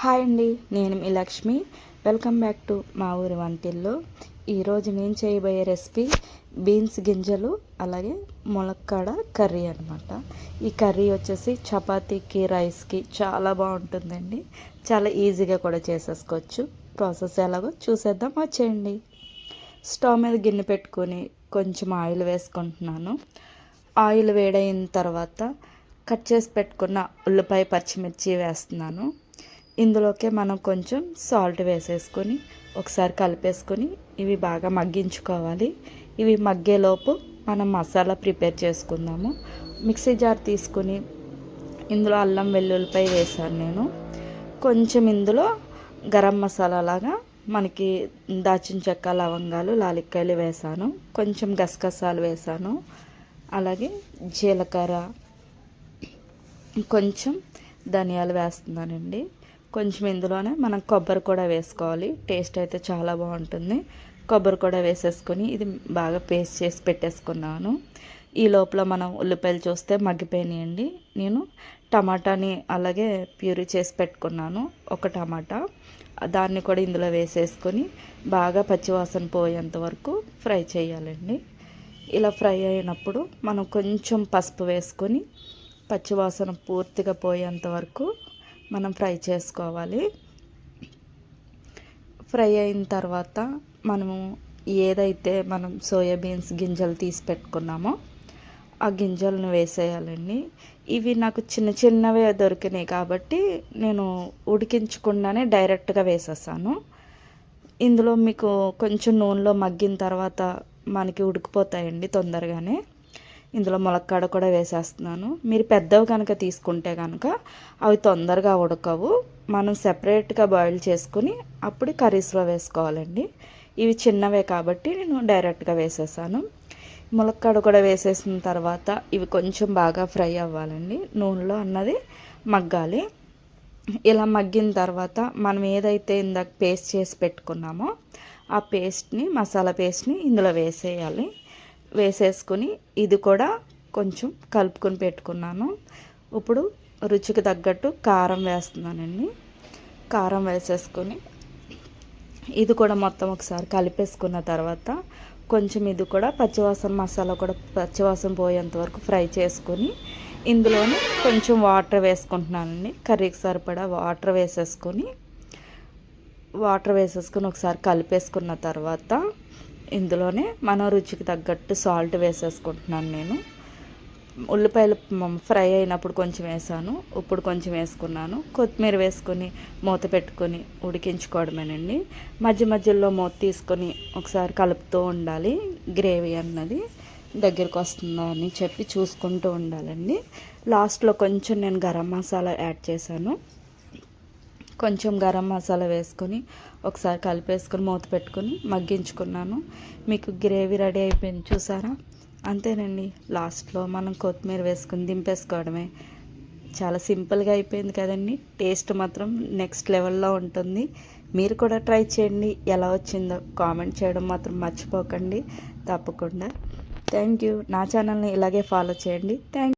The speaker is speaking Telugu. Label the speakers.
Speaker 1: హాయ్ అండి, నేను మీ లక్ష్మి. వెల్కమ్ బ్యాక్ టు మా ఊరి వంటిల్లో. ఈరోజు నేను చేయబోయే రెసిపీ బీన్స్ గింజలు అలాగే ములక్కాడ కర్రీ అనమాట. ఈ కర్రీ వచ్చేసి చపాతీకి, రైస్కి చాలా బాగుంటుందండి. చాలా ఈజీగా కూడా చేసేసుకోవచ్చు. ప్రాసెస్ ఎలాగో చూసేద్దాం, వచ్చేయండి. స్టవ్ మీద గిన్నె పెట్టుకొని కొంచెం ఆయిల్ వేసుకుంటున్నాను. ఆయిల్ వేడైన తర్వాత కట్ చేసి పెట్టుకున్న ఉల్లిపాయ, పచ్చిమిర్చి వేస్తున్నాను. ఇందులోకే మనం కొంచెం సాల్ట్ వేసేసుకొని ఒకసారి కలిపేసుకొని ఇవి బాగా మగ్గించుకోవాలి. ఇవి మగ్గేలోపు మనం మసాలా ప్రిపేర్ చేసుకుందాము. మిక్సీ జార్ తీసుకుని ఇందులో అల్లం వెల్లుల్లిపాయ వేసాను నేను. కొంచెం ఇందులో గరం మసాలా లాగా మనకి దాచిన చెక్క, లవంగాలు, లాలిక్కాయలు వేసాను. కొంచెం గసగసాలు వేసాను. అలాగే జీలకర్ర, కొంచెం ధనియాలు వేస్తున్నానండి. కొంచెం ఇందులోనే మనం కొబ్బరి కూడా వేసుకోవాలి. టేస్ట్ అయితే చాలా బాగుంటుంది. కొబ్బరి కూడా వేసేసుకొని ఇది బాగా పేస్ట్ చేసి పెట్టేసుకున్నాను. ఈ లోపల మనం ఉల్లిపాయలు చూస్తే మగ్గిపోయినాయండి. నేను టమాటాని అలాగే ప్యూరీ చేసి పెట్టుకున్నాను. ఒక టమాటా, దాన్ని కూడా ఇందులో వేసేసుకొని బాగా పచ్చివాసన పోయేంత వరకు ఫ్రై చేయాలండి. ఇలా ఫ్రై అయినప్పుడు మనం కొంచెం పసుపు వేసుకొని పచ్చివాసన పూర్తిగా పోయేంత వరకు మనం ఫ్రై చేసుకోవాలి. ఫ్రై అయిన తర్వాత మనము ఏదైతే మనం సోయాబీన్స్ గింజలు తీసి పెట్టుకున్నామో ఆ గింజలను వేసేయాలండి. ఇవి నాకు చిన్న చిన్నవే దొరికినాయి కాబట్టి నేను ఉడికించకుండానే డైరెక్ట్గా వేసేసాను. ఇందులో మీకు కొంచెం నూనెలో మగ్గిన తర్వాత మనకి ఉడికిపోతాయండి తొందరగానే. ఇందులో ములక్కాడ కూడా వేసేస్తున్నాను. మీరు పెద్దవి కనుక తీసుకుంటే కనుక అవి తొందరగా ఉడకవు. మనం సెపరేట్గా బాయిల్ చేసుకుని అప్పుడు కర్రీస్లో వేసుకోవాలండి. ఇవి చిన్నవే కాబట్టి నేను డైరెక్ట్గా వేసేసాను. ములక్కాడ కూడా వేసేసిన తర్వాత ఇవి కొంచెం బాగా ఫ్రై అవ్వాలండి. నూనెలో అన్నది మగ్గాలి. ఇలా మగ్గిన తర్వాత మనం ఏదైతే ఇందాక పేస్ట్ చేసి పెట్టుకున్నామో ఆ పేస్ట్ని, మసాలా పేస్ట్ని ఇందులో వేసేయాలి. వేసేసుకొని ఇది కూడా కొంచెం కలుపుకొని పెట్టుకున్నాను. ఇప్పుడు రుచికి తగ్గట్టు కారం వేస్తున్నానండి. కారం వేసేసుకొని ఇది కూడా మొత్తం ఒకసారి కలిపేసుకున్న తర్వాత కొంచెం ఇది కూడా పచ్చివాసన, మసాలా కూడా పచ్చివాసన పోయేంత వరకు ఫ్రై చేసుకొని ఇందులోనే కొంచెం వాటర్ వేసుకుంటున్నానండి. కర్రీకి సరిపడా వాటర్ వేసేసుకొని ఒకసారి కలిపేసుకున్న తర్వాత ఇందులోనే మనం రుచికి తగ్గట్టు సాల్ట్ వేసేసుకుంటున్నాను నేను. ఉల్లిపాయలు ఫ్రై అయినప్పుడు కొంచెం వేసాను, ఇప్పుడు కొంచెం వేసుకున్నాను. కొత్తిమీర వేసుకొని మూత పెట్టుకొని ఉడికించుకోవడమేనండి. మధ్య మధ్యలో మూత తీసుకొని ఒకసారి కలుపుతూ ఉండాలి. గ్రేవీ అన్నది దగ్గరికి వస్తుందా అని చెప్పి చూసుకుంటూ ఉండాలండి. లాస్ట్లో కొంచెం నేను గరం మసాలా యాడ్ చేశాను. కొంచెం గరం మసాలా వేసుకొని ఒకసారి కలిపేసుకొని మూత పెట్టుకొని మగ్గించుకున్నాను. మీకు గ్రేవీ రెడీ అయిపోయింది, చూసారా? అంతేనండి. లాస్ట్లో మనం కొత్తిమీర వేసుకొని దింపేసుకోవడమే. చాలా సింపుల్గా అయిపోయింది కదండి. టేస్ట్ మాత్రం నెక్స్ట్ లెవెల్లో ఉంటుంది. మీరు కూడా ట్రై చేయండి. ఎలా వచ్చిందో కామెంట్ చేయడం మాత్రం మర్చిపోకండి తప్పకుండా. Thank you. నా ఛానల్ని ఇలాగే ఫాలో చేయండి. థ్యాంక్